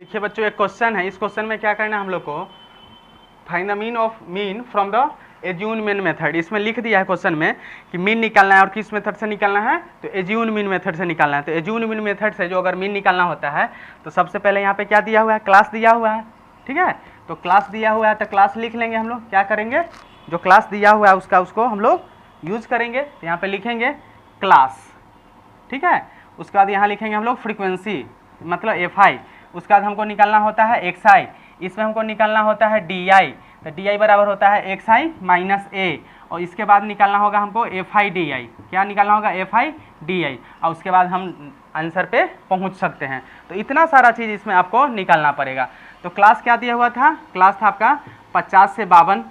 देखिए बच्चों, एक क्वेश्चन है। इस क्वेश्चन में क्या करना है हम लोग को, find the mean from the assumed mean method. इसमें लिख दिया है क्वेश्चन में कि मीन निकालना है, और किस मेथड से निकालना है, तो एज्यूम्ड मीन मेथड से निकालना है। तो एज्यूम्ड मीन मेथड से जो अगर मीन निकालना होता है तो सबसे पहले यहाँ पे क्या दिया हुआ है, क्लास दिया हुआ है। ठीक है, तो क्लास दिया हुआ है तो क्लास लिख लेंगे हम लोग। क्या करेंगे, जो क्लास दिया हुआ है उसको हम लोग यूज करेंगे। तो यहाँ पे लिखेंगे क्लास। ठीक है, उसके बाद यहाँ लिखेंगे हम लोग फ्रीक्वेंसी, मतलब एफ आई। उसके बाद हमको निकालना होता है एक्स आई, इसमें हमको निकालना होता है डी आई। तो डी आई बराबर होता है एक्स आई माइनस ए, और इसके बाद निकालना होगा हमको एफ आई डी आई। क्या निकालना होगा, एफ आई डी आई, और उसके बाद हम आंसर पे पहुंच सकते हैं। तो इतना सारा चीज़ इसमें आपको निकालना पड़ेगा। तो क्लास क्या दिया हुआ था, क्लास था आपका 50 से 52।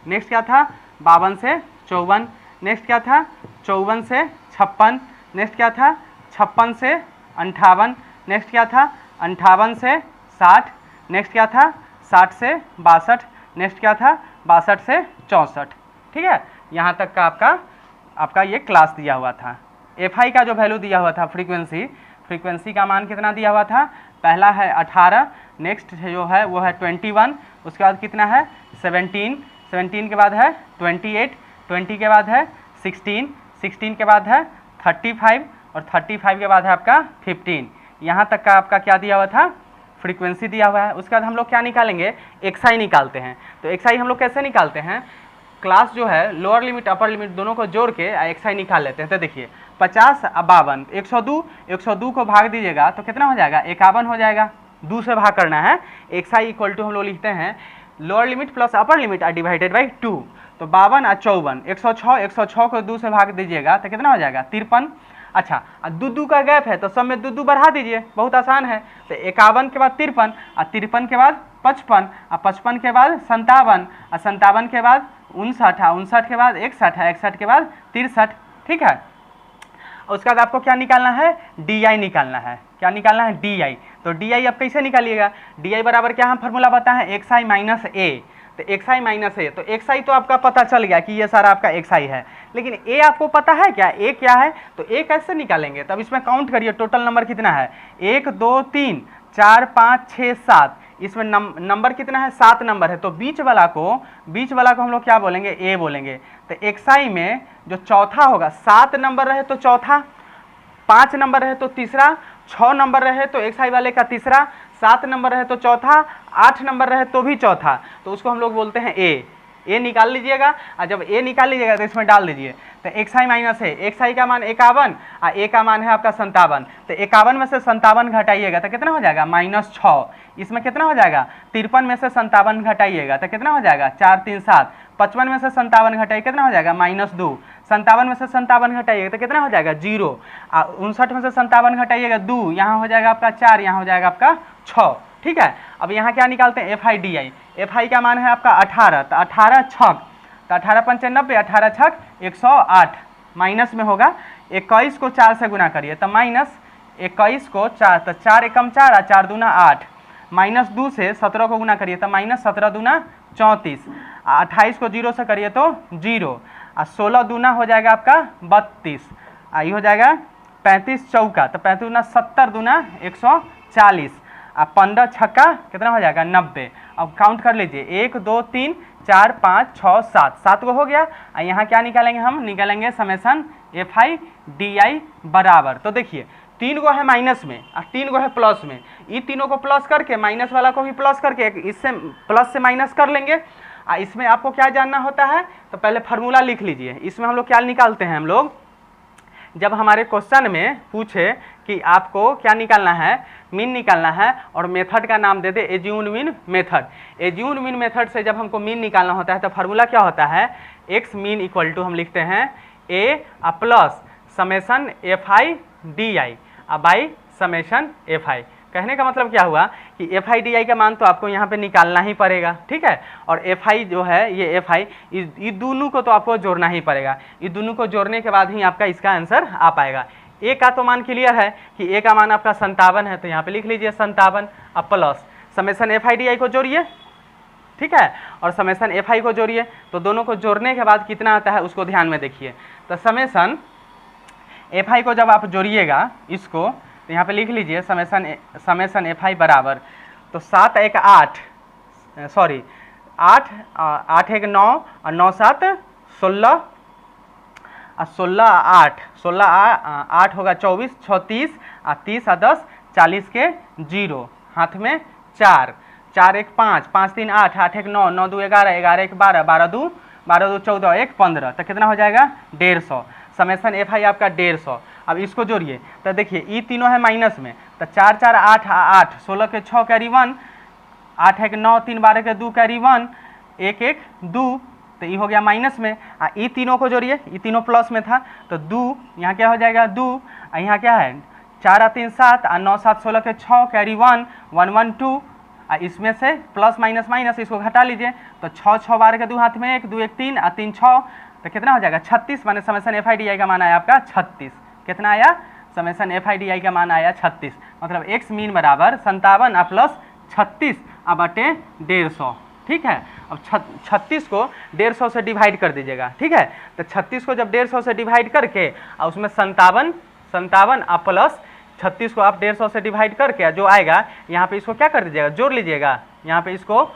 नेक्स्ट क्या था, 52 से 54। नेक्स्ट क्या था, 54 से 56। नेक्स्ट क्या था, 56 से 58। नेक्स्ट क्या था, 58 से 60। नेक्स्ट क्या था, 60 से 62। नेक्स्ट क्या था, 62 से 64। ठीक है, यहाँ तक का आपका ये क्लास दिया हुआ था। एफ आई का जो वैल्यू दिया हुआ था, फ्रीक्वेंसी का मान कितना दिया हुआ था, पहला है 18। नेक्स्ट जो है वो है 21। उसके बाद कितना है 17 के बाद है 28, 20 के बाद है 16 के बाद है 35, और 35 के बाद है आपका 15। यहाँ तक का आपका क्या दिया हुआ था, फ्रीक्वेंसी दिया हुआ है। उसके बाद हम लोग क्या निकालेंगे, एक्स आई निकालते हैं। तो एक्स आई हम लोग कैसे निकालते हैं, क्लास जो है लोअर लिमिट अपर लिमिट दोनों को जोड़ के एक्स आई निकाल लेते हैं। तो देखिए 50 और 52, 102 को भाग दीजिएगा तो कितना हो जाएगा, 51 हो जाएगा। 2 से भाग करना है। एक्स आई इक्वल टू हम लोग लिखते हैं lower limit plus upper limit are divided by 2। तो 52 और 54, 106 को 2 से भाग दीजिएगा तो कितना हो जाएगा, 53। अच्छा, दो का गैप है तो सब में दो बढ़ा दीजिए, बहुत आसान है। तो 51 के बाद 53, और 53 के बाद 55, और 55 के बाद 57, और 57 के बाद 59, 59 के बाद 61, 61 के बाद 63। ठीक है, उसके बाद आपको क्या निकालना है, डी आई निकालना है। क्या निकालना है, डी आई। तो डी आई आप कैसे निकालिएगा, डी आई बराबर क्या हम फॉर्मूला बताएं, एक्स आई माइनस ए। तो एक्स आई माइनस ए, तो एक्स आई तो आपका पता चल गया कि ये सारा आपका एक्स आई है, लेकिन ए आपको पता है क्या, ए क्या है। तो ए कैसे निकालेंगे, तब इसमें काउंट करिए टोटल नंबर कितना है, 1 2 3 4 5 6 7। इसमें नंबर कितना है, 7 नंबर है। तो बीच वाला को हम लोग क्या बोलेंगे, ए बोलेंगे। तो एक्स आई में जो चौथा होगा, 7 नंबर रहे तो चौथा, 5 नंबर रहे तो तीसरा, 6 नंबर रहे तो एक्स आई वाले का तीसरा, 7 नंबर रहे तो चौथा, 8 नंबर रहे तो भी चौथा। तो उसको हम लोग बोलते हैं ए निकाल लीजिएगा। और जब ए निकाल लीजिएगा तो इसमें डाल दीजिए। तो एक्स आई माइनस है, एक्स आई का मान 51 और ए का मान है आपका 57। तो 51 में से 57 घटाइएगा तो कितना हो जाएगा, -6। इसमें कितना हो जाएगा, 53 में से 57 घटाइएगा तो कितना हो जाएगा, 4 3 7। 55 में से 57 घटाइए कितना हो जाएगा, -2। 57 में से 57 घटाइएगा तो कितना हो जाएगा, 0। 59 में से 57 घटाइएगा 2, यहाँ हो जाएगा आपका 4, यहाँ हो जाएगा आपका 6। ठीक है, अब यहाँ क्या निकालते हैं, F I D I. F I का मान है आपका 18, तो 18 छक, तो 18 पंचे 90, 18 छक 108। माइनस में होगा 21 को 4 से गुना करिए तो -21 को 4, तो 4 एकम 4 और 4 दूना 8। -2 से 17 को गुना करिए तो -17 दूना 34। 28 को 0 से करिए तो 0, और 16 दूना हो जाएगा आपका 32, आई हो जाएगा 35 चौका, तो 35 दूना 70 दूना 140, और 15 छक्का कितना हो जाएगा, 90। अब काउंट कर लीजिए, 1 2 3 4 5 6 7, 7 को हो गया। और यहाँ क्या निकालेंगे, हम निकालेंगे समेसन एफ आई डी आई बराबर। तो देखिए 3 गो है माइनस में और 3 गो है प्लस में, ये तीनों को प्लस करके माइनस वाला को भी प्लस करके इससे प्लस से माइनस कर लेंगे। इसमें आपको क्या जानना होता है, तो पहले फार्मूला लिख लीजिए। इसमें हम लोग क्या निकालते हैं, हम लोग जब हमारे क्वेश्चन में पूछे कि आपको क्या निकालना है, मीन निकालना है, और मेथड का नाम दे दे assumed mean method. Assumed mean method से जब हमको मीन निकालना होता है तो फार्मूला क्या होता है, एक्स मीन इक्वल टू हम लिखते हैं A plus summation F I D I by summation F I. कहने का मतलब क्या हुआ कि एफ आई डी आई का मान तो आपको यहाँ पे निकालना ही पड़ेगा। ठीक है, और एफ आई जो है, ये एफ आई, ये दोनों को तो आपको जोड़ना ही पड़ेगा। ये दोनों को जोड़ने के बाद ही आपका इसका आंसर आ पाएगा। ए का तो मान क्लियर है कि ए का मान आपका 57 है, तो यहाँ पे लिख लीजिए 57, अब plus summation F I D आई को जोड़िए। ठीक है, और समेसन एफ आई को जोड़िए। तो दोनों को जोड़ने के बाद कितना आता है उसको ध्यान में देखिए। तो समेसन एफ आई को जब आप जोड़िएगा इसको, तो यहाँ पे लिख लीजिए समेसन एफ आई बराबर, तो 7 एक 8, सॉरी 8 8 एक 9 और 9 7 16 और 16 8 16 8 होगा 24, 6 30 और 30 और 10 40 के 0, हाथ में 4, 4 एक 5, 5 3 8, 8 एक 9, 9 2 11, 11 एक 12, 12 2 14, 1 15, तो कितना हो जाएगा 150। समेसन एफ आई आपका 150। अब इसको जोड़िए तो देखिए ये तीनों है माइनस में, तो 4 4 8 8, 16 के 6 कैरी 1, 8 एक 9, 3 12 के 2 कैरी 1, 1 1 2, तो ये हो गया माइनस में। ये तीनों को जोड़िए, ये तीनों प्लस में था, तो 2 यहाँ क्या हो जाएगा 2, यहाँ क्या है 4 और 3 7 और 9 7 16 के 6 कैरी 1 1 1 2, इसमें से प्लस माइनस माइनस इसको घटा लीजिए, तो 6 6 12 के 2 हाथ में 1 2 1 3 और 3 6, तो कितना हो जाएगा 36। माने समेसन एफ आई डी आई का मान आया आपका 36। कितना आया समेसन एफ आई डी आई का मान आया 36, मतलब एक्स मीन बराबर 57 प्लस 36 बटे 150। ठीक है, अब 36 को 150 से डिवाइड कर दीजिएगा। ठीक है, तो 36 को जब 150 से डिवाइड करके और उसमें 57 प्लस 36 को आप 150 से डिवाइड करके जो आएगा यहाँ पे इसको क्या कर दीजिएगा, जोड़ लीजिएगा। यहाँ पे इसको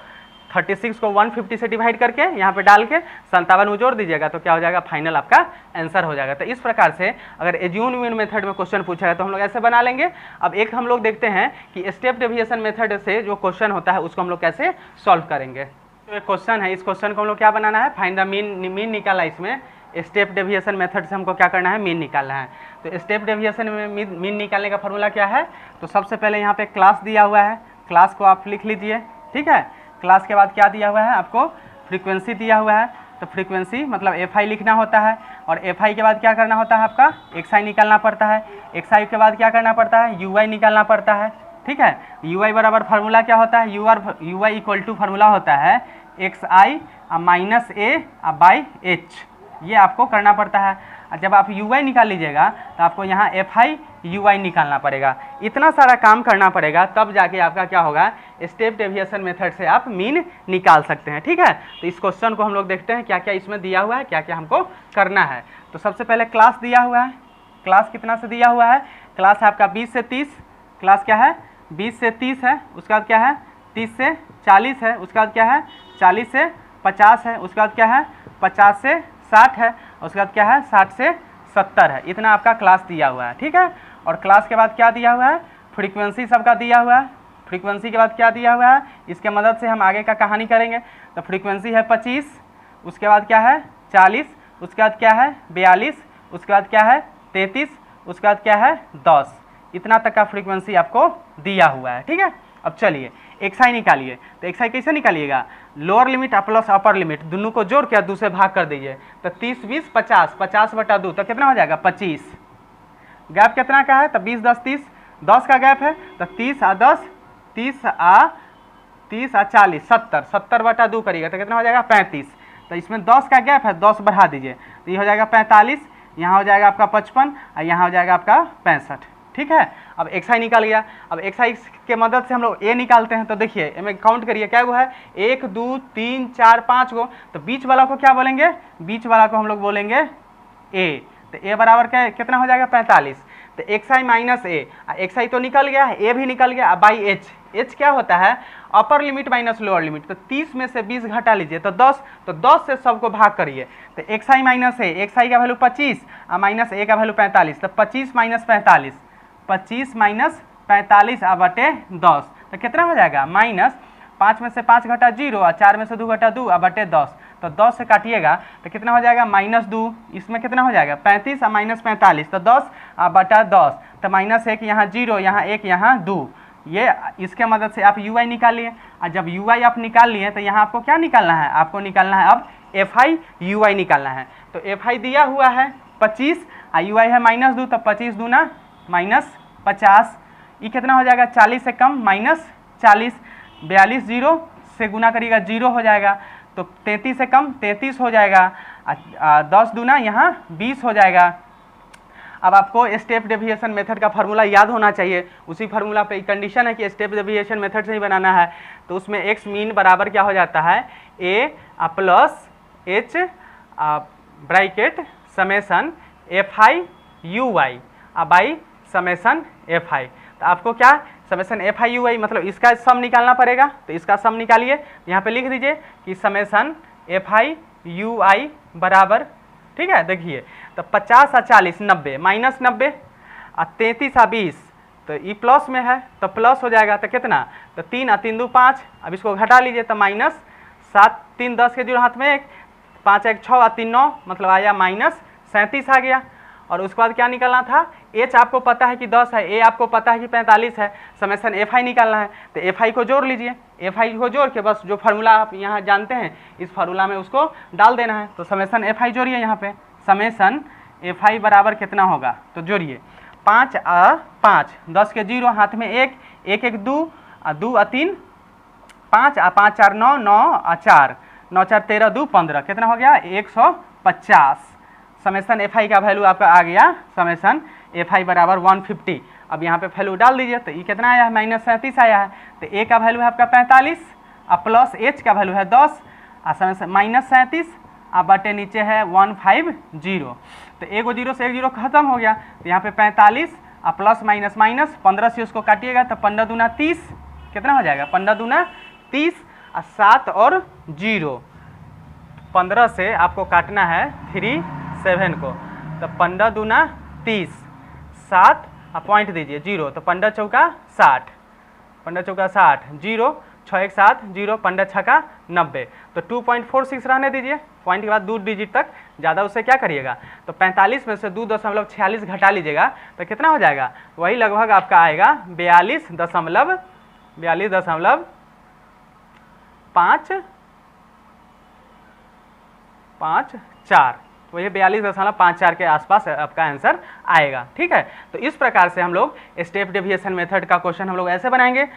36 को 150 से डिवाइड करके यहाँ पे डाल के 57 में जोड़ दीजिएगा, तो क्या हो जाएगा फाइनल आपका आंसर हो जाएगा। तो इस प्रकार से अगर एज्यूम मीन मेथड में क्वेश्चन पूछा है तो हम लोग ऐसे बना लेंगे। अब एक हम लोग देखते हैं कि स्टेप डेविएशन मेथड से जो क्वेश्चन होता है उसको हम लोग कैसे सॉल्व करेंगे। तो एक क्वेश्चन है, इस क्वेश्चन को हम लोग क्या बनाना है, फाइंड द मीन निकाला। इसमें स्टेप डेविएशन मेथड से हमको क्या करना है, मीन निकालना है। तो स्टेप डेविएशन में मीन निकालने का फॉर्मूला क्या है, तो सबसे पहले यहाँ पे क्लास दिया हुआ है, क्लास को आप लिख लीजिए। ठीक है, क्लास के बाद क्या दिया हुआ है आपको, फ्रीक्वेंसी दिया हुआ है, तो फ्रीक्वेंसी मतलब एफ आई लिखना होता है, और एफ आई के बाद क्या करना होता है आपका एक्स आई निकालना पड़ता है, एक्स आई के बाद क्या करना पड़ता है यू आई निकालना पड़ता है। ठीक है, यू आई बराबर फार्मूला क्या होता है, u i equal to formula होता है x i minus a by h, ये आपको करना पड़ता है। जब आप यू आई निकाल लीजिएगा तो आपको यहाँ एफ आई यू आई निकालना पड़ेगा, इतना सारा काम करना पड़ेगा, तब जाके आपका क्या होगा स्टेप डेविएशन मेथड से आप मीन निकाल सकते हैं। ठीक है, तो इस क्वेश्चन को हम लोग देखते हैं क्या क्या इसमें दिया हुआ है, क्या क्या हमको करना है। तो सबसे पहले क्लास दिया हुआ है, क्लास कितना से दिया हुआ है, क्लास है आपका 20 से 30, क्लास क्या है 20 से 30 है, उसके बाद क्या है 30 से 40 है, उसके बाद क्या है 40 से 50 है, उसके बाद क्या है 50 से 60 है, उसके बाद क्या है 60 से 70 है, इतना आपका क्लास दिया हुआ है। ठीक है, और क्लास के बाद क्या दिया हुआ है, फ्रीक्वेंसी सबका दिया हुआ है, फ्रीक्वेंसी के बाद क्या दिया हुआ है, इसके मदद से हम आगे का कहानी करेंगे। तो फ्रीक्वेंसी है 25, उसके बाद क्या है 40, उसके बाद क्या है 42, उसके बाद क्या है 33, उसके बाद क्या है 10, इतना तक का फ्रीक्वेंसी आपको दिया हुआ है। ठीक है, अब चलिए एक्स आई निकालिए। तो एक्स आई कैसे निकालिएगा, lower limit plus upper limit दोनों को जोड़ के दूसरे भाग कर दीजिए, तो 30 20 50, 50 बटा 2 तो कितना हो जाएगा 25। गैप कितना का है, तो 20 10 30, 10 का गैप है, तो 30 आ 10, 30 आ 40, 70, 70 बटा 2 करिएगा तो कितना हो जाएगा 35। तो इसमें 10 का गैप है, 10 बढ़ा दीजिए तो ये हो जाएगा 45, यहाँ हो जाएगा आपका 55 और यहाँ हो जाएगा आपका 65। ठीक है, अब एक्स आई निकाल गया। अब एक्स आई के मदद से हम लोग ए निकालते हैं, तो देखिए इनमें काउंट करिए क्या हुआ है 1 2 3 4 5 गो, तो बीच वाला को क्या बोलेंगे, बीच वाला को हम लोग बोलेंगे ए, तो ए बराबर क्या कितना हो जाएगा 45। तो X i minus A, x आई तो निकल गया, ए भी निकल गया, बाई एच, एच क्या होता है upper limit minus lower limit, तो 30 में से 20 घटा लीजिए तो 10, तो 10 से सबको भाग करिए, तो X i minus A, x आई का वैल्यू 25 और माइनस ए का वैल्यू 45, तो 25 माइनस 45, 25 माइनस 45 बटे 10, तो कितना हो जाएगा माइनस 5 में से 5 घटा 0 और 4 में से 2 घटा 2 बटे 10, तो 10 से काटिएगा तो कितना हो जाएगा माइनस 2, इसमें कितना हो जाएगा 35 और माइनस 45, तो 10 बटा 10, तो माइनस 1 यहाँ 0 यहाँ 1 यहाँ 2, ये इसके मदद से आप यू आई निकालिए। और जब यू आई आप निकाल लिए तो यहाँ आपको क्या निकालना है, आपको निकालना है अब एफ आई यू आई निकालना है। तो एफ आई दिया हुआ है 25 और यू आई है माइनस 2, तो 25 दूना माइनस 50, ये कितना हो जाएगा 40 से कम माइनस 40, 42 0 से गुना करिएगा 0 हो जाएगा, तो 33 से कम 33 हो जाएगा, 10 दूना यहाँ 20 हो जाएगा। अब आपको स्टेप डेविएशन मेथड का फार्मूला याद होना चाहिए, उसी फार्मूला पे कंडीशन है कि स्टेप डेविएशन मेथड से ही बनाना है, तो उसमें एक्स मीन बराबर क्या हो जाता है A plus H bracket summation F I U Y by summation F I. तो आपको क्या summation F I U I मतलब इसका सम निकालना पड़ेगा, तो इसका सम निकालिए। यहाँ पे लिख दीजिए कि समेसन एफ आई यू आई बराबर, ठीक है, देखिए तो 50 और 40 90 माइनस 90 और 33 और 20, तो ई प्लस में है तो प्लस हो जाएगा, तो कितना, तो 3 और 3 2 5, अब इसको घटा लीजिए तो माइनस 7 3 10 के जुड़ हाथ में 1, 5 1 6 और 3 9 मतलब आया माइनस 37 आ गया। और उसके बाद क्या निकालना था, एच आपको पता है कि 10 है, ए आपको पता है कि 45 है, समेसन एफ आई निकालना है, तो एफ आई को जोड़ लीजिए। एफ आई को जोड़ के बस जो फार्मूला आप यहाँ जानते हैं इस फार्मूला में उसको डाल देना है। तो समेसन एफ आई जोड़िए, यहाँ पे समेसन एफ आई बराबर कितना होगा, तो जोड़िए 5 और 5 10 के जीरो हाथ में 1 1 1 2 और 2 और 3 5 और 5 4 9 9 और 4 9 4 13 2 15 कितना हो गया 150। समेसन एफ आई का वैल्यू आपका आ गया समेसन एफ आई बराबर 150। अब यहाँ पे वैल्यू डाल दीजिए, तो ये कितना आया है माइनस 37 आया है, तो ए का वैल्यू है आपका 45 और प्लस एच का वैल्यू है 10 और समेसन माइनस 37 और बटे नीचे है 150, तो एक जीरो से एक जीरो खत्म हो गया। तो यहाँ पे 45 और प्लस माइनस माइनस 15 से उसको काटिएगा तो 15 दूना 30 कितना हो जाएगा 15 दूना 30 और 7 और 0, 15 से आपको काटना है 3 7 को, तो 15 दूना 30 7 और पॉइंट दीजिए 0, तो 15 चौका 60 15 चौका 60 0 6 1 7 0 15 छक्का 90, तो 2.46 रहने दीजिए, पॉइंट के बाद 2 डिजिट तक, ज़्यादा उससे क्या करिएगा, तो 45 में से 2.46 घटा लीजिएगा तो कितना हो जाएगा, वही लगभग आपका आएगा 42.54, वही 42.54 के आसपास आपका आंसर आएगा। ठीक है, तो इस प्रकार से हम लोग स्टेप डेविएशन मेथड का क्वेश्चन हम लोग ऐसे बनाएंगे।